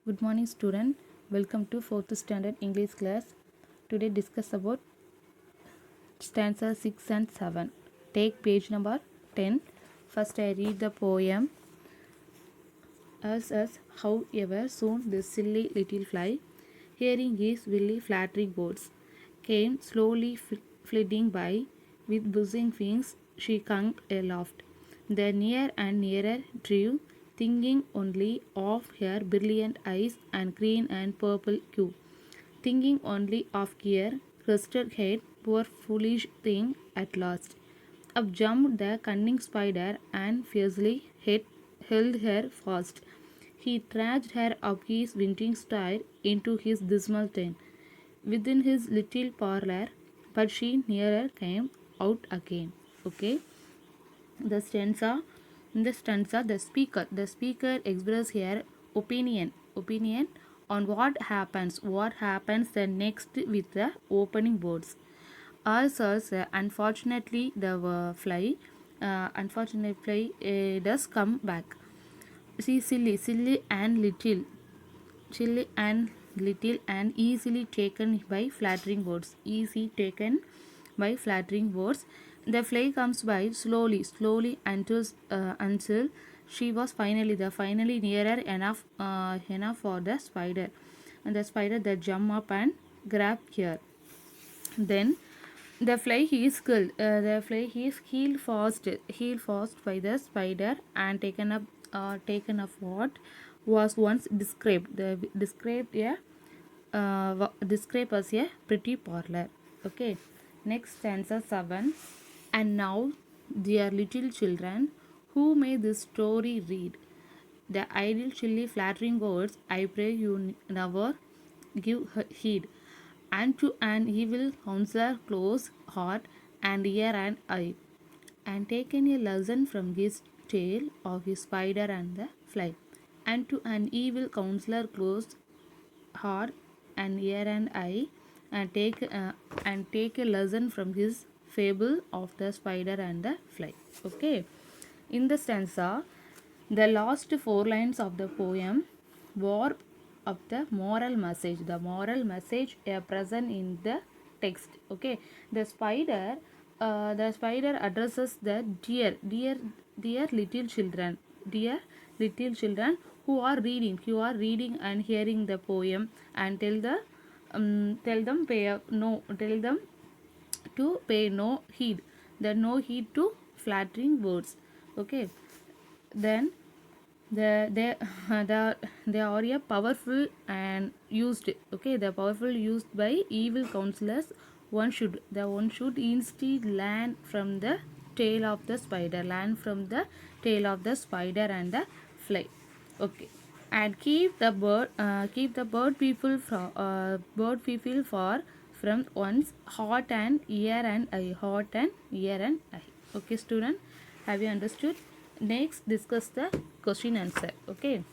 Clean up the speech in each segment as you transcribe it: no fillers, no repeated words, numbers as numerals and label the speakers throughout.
Speaker 1: Good morning student. Welcome to 4th standard English class. Today discuss about stanza 6 and 7. Take page number 10. First I read the poem. As however soon this silly little fly, hearing his willy flattering words, came slowly flitting by, with buzzing wings she clung aloft. The near and nearer drew, thinking only of her brilliant eyes and green and purple hue, thinking only of gear, crested head, poor foolish thing at last. Up jumped the cunning spider and fiercely held her fast. He dragged her up his winding stair into his dismal den, within his little parlor, but she nearer came out again. Okay, the stanza. In the stanza, the speaker expresses her opinion on what happens the next with the opening words. Also, unfortunately, the fly does come back. She silly and little, and easily taken by flattering words. Easy taken by flattering words. The fly comes by slowly until she was finally nearer enough for the spider, and the spider that jump up and grab her. Then the fly is killed. The fly is healed fast by the spider and taken up what was once described. Described as a pretty parlor. Okay. Next stanza 7. And now, dear little children, who may this story read? The idle, chilly, flattering words, I pray you never give heed. And to an evil counselor, close heart and ear and eye, and taken a lesson from his tale of his spider and the fly. And to an evil counselor, close heart and ear and eye, and take a lesson from his fable of the spider and the fly. Okay, in the stanza, the last four lines of the poem warp up the moral message present in the text. Okay, the spider addresses the dear little children, dear little children who are reading and hearing the poem, and tell them to pay no heed, the no heed to flattering words. Okay, then they they are a powerful and used. Okay, the powerful used by evil counselors. One should instead learn from the tail of the spider and the fly. Okay, and keep the bird people far from one's heart and ear and eye. Okay student, have you understood? Next discuss the question answer. Okay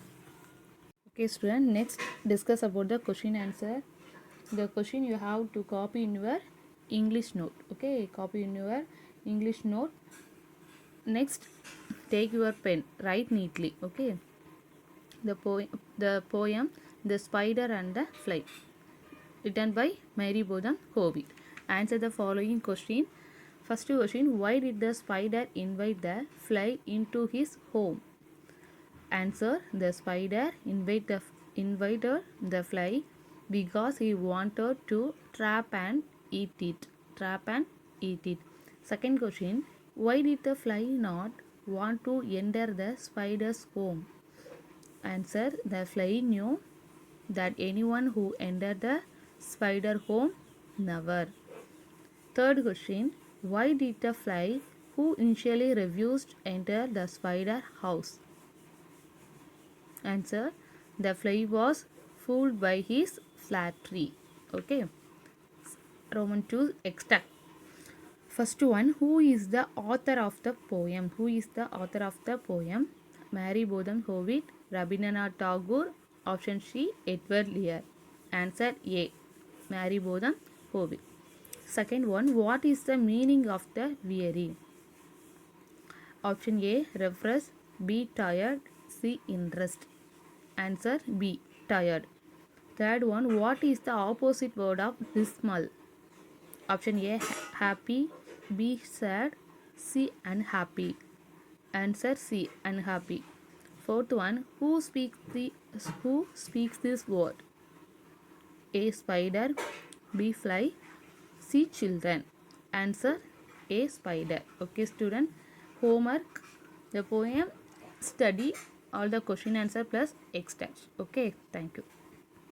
Speaker 1: student, next discuss about the question answer. The question you have to copy in your English note. Okay, copy in your English note. Next, take your pen, write neatly. Okay, the poem The Spider and the Fly, written by Mary Botham Howitt. Answer the following question. First question, why did the spider invite the fly into his home? Answer, the spider invited the fly because he wanted to trap and eat it. Trap and eat it. Second question, why did the fly not want to enter the spider's home? Answer, the fly knew that anyone who entered the spider home never. Third question, why did the fly who initially refused enter the spider house? Answer, the fly was fooled by his flattery. Okay, Roman 2 extract. First one, who is the author of the poem? Who is the author of the poem? Mary Botham Howitt, Rabindranath Tagore. Option C, Edward Lear. Answer A, Mary Botham Howitt. Second one, what is the meaning of the weary? Option A, refresh. B, tired. C, interest. Answer B, tired. Third one, what is the opposite word of dismal? Option A, happy. B, sad. C, unhappy. Answer C, unhappy. Fourth one, who speaks this word? A, spider. B, fly. C, children. Answer A, spider. Okay, student. Homework, the poem, study all the question answer plus extra. Okay, thank you.